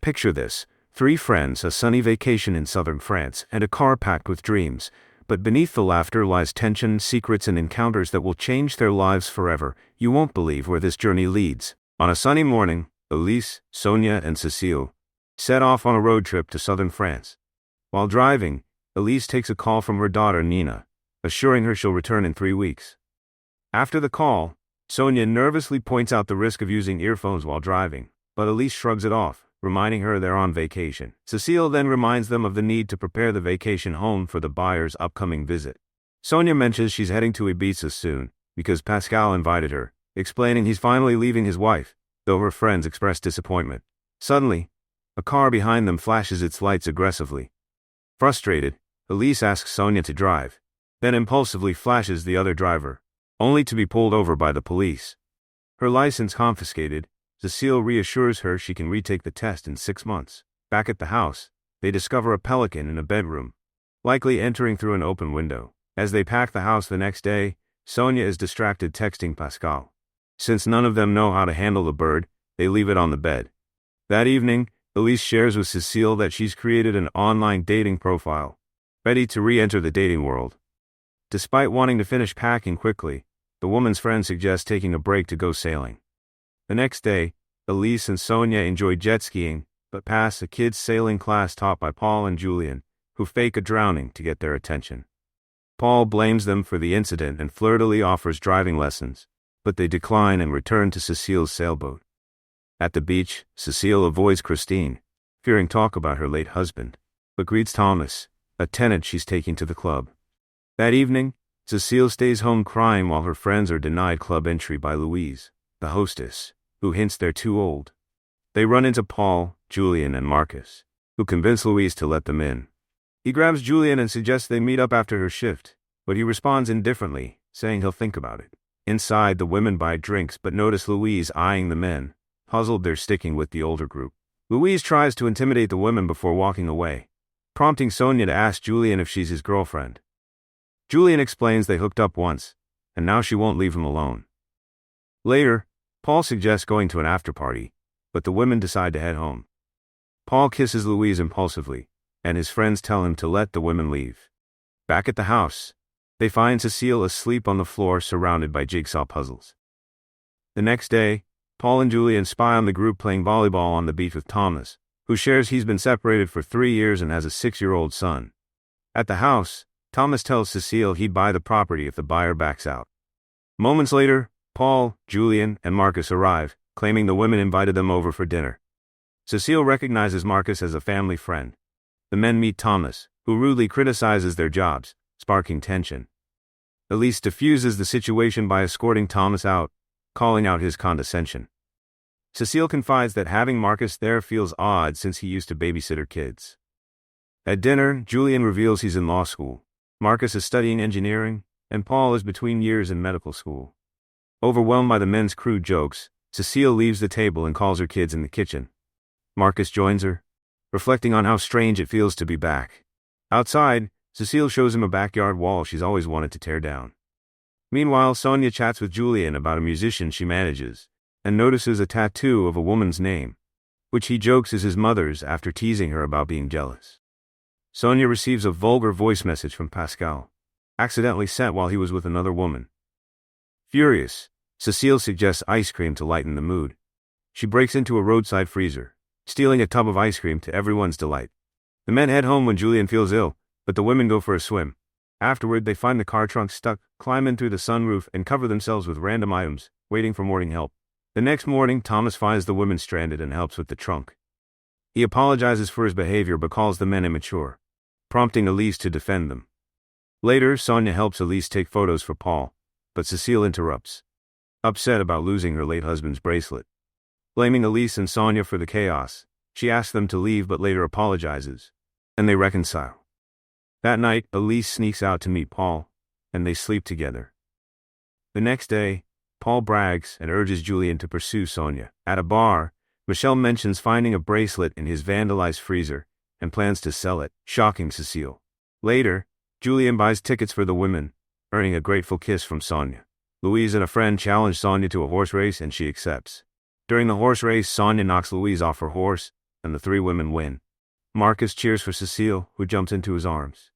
Picture this: 3 friends, a sunny vacation in southern France, and a car packed with dreams. But beneath the laughter lies tension, secrets, and encounters that will change their lives forever. You won't believe where this journey leads. On a sunny morning, Elise, Sonia, and Cécile set off on a road trip to southern France. While driving, Elise takes a call from her daughter Nina, assuring her she'll return in 3 weeks. After the call, Sonia nervously points out the risk of using earphones while driving, but Elise shrugs it off, reminding her they're on vacation. Cécile then reminds them of the need to prepare the vacation home for the buyer's upcoming visit. Sonia mentions she's heading to Ibiza soon, because Pascal invited her, explaining he's finally leaving his wife, though her friends express disappointment. Suddenly, a car behind them flashes its lights aggressively. Frustrated, Elise asks Sonia to drive, then impulsively flashes the other driver, only to be pulled over by the police. Her license confiscated, Cécile reassures her she can retake the test in 6 months. Back at the house, they discover a pelican in a bedroom, likely entering through an open window. As they pack the house the next day, Sonia is distracted texting Pascal. Since none of them know how to handle the bird, they leave it on the bed. That evening, Elise shares with Cécile that she's created an online dating profile, ready to re-enter the dating world. Despite wanting to finish packing quickly, the woman's friend suggests taking a break to go sailing. The next day, Elise and Sonia enjoy jet skiing, but pass a kids' sailing class taught by Paul and Julien, who fake a drowning to get their attention. Paul blames them for the incident and flirtily offers driving lessons, but they decline and return to Cécile's sailboat. At the beach, Cécile avoids Christine, fearing talk about her late husband, but greets Thomas, a tenant she's taking to the club. That evening, Cécile stays home crying while her friends are denied club entry by Louise, the hostess, who hints they're too old. They run into Paul, Julien, and Marcus, who convince Louise to let them in. He grabs Julien and suggests they meet up after her shift, but he responds indifferently, saying he'll think about it. Inside, the women buy drinks but notice Louise eyeing the men. Puzzled, they're sticking with the older group. Louise tries to intimidate the women before walking away, prompting Sonia to ask Julien if she's his girlfriend. Julien explains they hooked up once, and now she won't leave him alone. Later, Paul suggests going to an after-party, but the women decide to head home. Paul kisses Louise impulsively, and his friends tell him to let the women leave. Back at the house, they find Cécile asleep on the floor surrounded by jigsaw puzzles. The next day, Paul and Julien spy on the group playing volleyball on the beach with Thomas, who shares he's been separated for 3 years and has a 6-year-old son. At the house, Thomas tells Cécile he'd buy the property if the buyer backs out. Moments later, Paul, Julien, and Marcus arrive, claiming the women invited them over for dinner. Cécile recognizes Marcus as a family friend. The men meet Thomas, who rudely criticizes their jobs, sparking tension. Elise diffuses the situation by escorting Thomas out, calling out his condescension. Cécile confides that having Marcus there feels odd since he used to babysit her kids. At dinner, Julien reveals he's in law school. Marcus is studying engineering, and Paul is between years in medical school. Overwhelmed by the men's crude jokes, Cécile leaves the table and calls her kids in the kitchen. Marcus joins her, reflecting on how strange it feels to be back. Outside, Cécile shows him a backyard wall she's always wanted to tear down. Meanwhile, Sonia chats with Julien about a musician she manages, and notices a tattoo of a woman's name, which he jokes is his mother's after teasing her about being jealous. Sonia receives a vulgar voice message from Pascal, accidentally sent while he was with another woman. Furious, Cécile suggests ice cream to lighten the mood. She breaks into a roadside freezer, stealing a tub of ice cream to everyone's delight. The men head home when Julien feels ill, but the women go for a swim. Afterward, they find the car trunk stuck, climb in through the sunroof, and cover themselves with random items, waiting for morning help. The next morning, Thomas finds the women stranded and helps with the trunk. He apologizes for his behavior but calls the men immature, prompting Elise to defend them. Later, Sonia helps Elise take photos for Paul, but Cécile interrupts, upset about losing her late husband's bracelet. Blaming Elise and Sonia for the chaos, she asks them to leave but later apologizes, and they reconcile. That night, Elise sneaks out to meet Paul, and they sleep together. The next day, Paul brags and urges Julien to pursue Sonia. At a bar, Michel mentions finding a bracelet in his vandalized freezer and plans to sell it, shocking Cécile. Later, Julien buys tickets for the women, earning a grateful kiss from Sonia. Louise and a friend challenge Sonia to a horse race and she accepts. During the horse race, Sonia knocks Louise off her horse, and the three women win. Marcus cheers for Cecile, who jumps into his arms.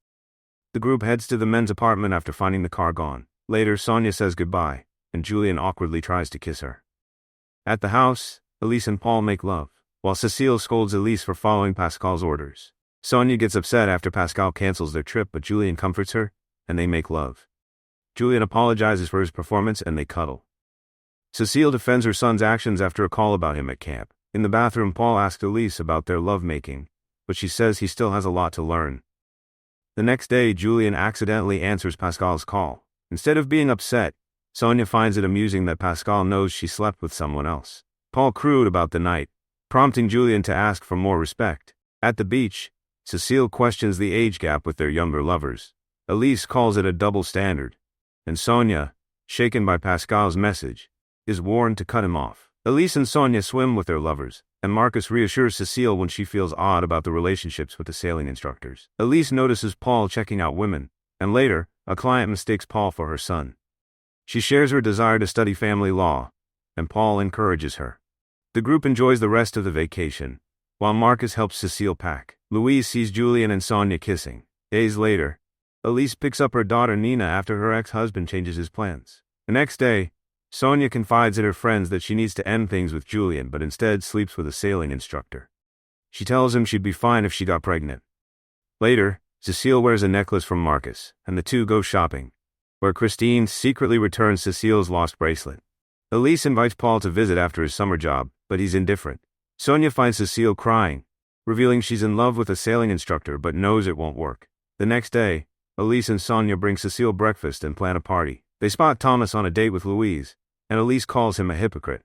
The group heads to the men's apartment after finding the car gone. Later, Sonia says goodbye, and Julian awkwardly tries to kiss her. At the house, Elise and Paul make love, while Cecile scolds Elise for following Pascal's orders. Sonia gets upset after Pascal cancels their trip, but Julian comforts her, and they make love. Julian apologizes for his performance and they cuddle. Cecile defends her son's actions after a call about him at camp. In the bathroom, Paul asks Elise about their lovemaking, but she says he still has a lot to learn. The next day, Julian accidentally answers Pascal's call. Instead of being upset, Sonia finds it amusing that Pascal knows she slept with someone else. Paul crowed about the night, prompting Julian to ask for more respect. At the beach, Cecile questions the age gap with their younger lovers. Elise calls it a double standard, and Sonia, shaken by Pascal's message, is warned to cut him off. Elise and Sonia swim with their lovers, and Marcus reassures Cecile when she feels odd about the relationships with the sailing instructors. Elise notices Paul checking out women, and later, a client mistakes Paul for her son. She shares her desire to study family law, and Paul encourages her. The group enjoys the rest of the vacation, while Marcus helps Cecile pack. Louise sees Julian and Sonia kissing. Days later, Elise picks up her daughter Nina after her ex-husband changes his plans. The next day, Sonia confides in her friends that she needs to end things with Julian but instead sleeps with a sailing instructor. She tells him she'd be fine if she got pregnant. Later, Cecile wears a necklace from Marcus, and the two go shopping, where Christine secretly returns Cecile's lost bracelet. Elise invites Paul to visit after his summer job, but he's indifferent. Sonia finds Cecile crying, revealing she's in love with a sailing instructor but knows it won't work. The next day, Elise and Sonia bring Cecile breakfast and plan a party. They spot Thomas on a date with Louise, and Elise calls him a hypocrite.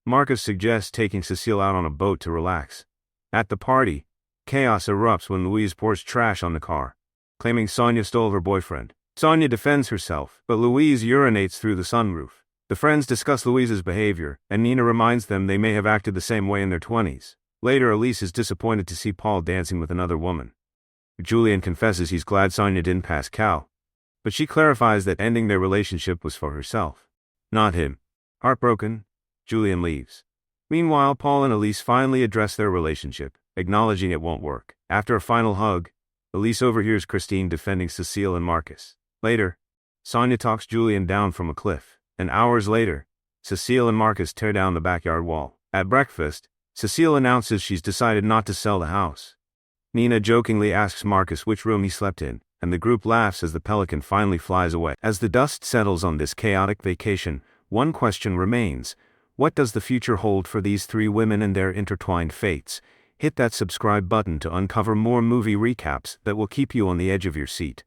Marcus suggests taking Cecile out on a boat to relax. At the party, chaos erupts when Louise pours trash on the car, claiming Sonia stole her boyfriend. Sonia defends herself, but Louise urinates through the sunroof. The friends discuss Louise's behavior, and Nina reminds them they may have acted the same way in their 20s. Later, Elise is disappointed to see Paul dancing with another woman. Julian confesses he's glad Sonia didn't pass Cal, but she clarifies that ending their relationship was for herself, not him. Heartbroken, Julian leaves. Meanwhile, Paul and Elise finally address their relationship, acknowledging it won't work. After a final hug, Elise overhears Christine defending Cecile and Marcus. Later, Sonia talks Julian down from a cliff, and hours later, Cecile and Marcus tear down the backyard wall. At breakfast, Cecile announces she's decided not to sell the house. Nina jokingly asks Marcus which room he slept in, and the group laughs as the pelican finally flies away. As the dust settles on this chaotic vacation, one question remains: what does the future hold for these three women and their intertwined fates? Hit that subscribe button to uncover more movie recaps that will keep you on the edge of your seat.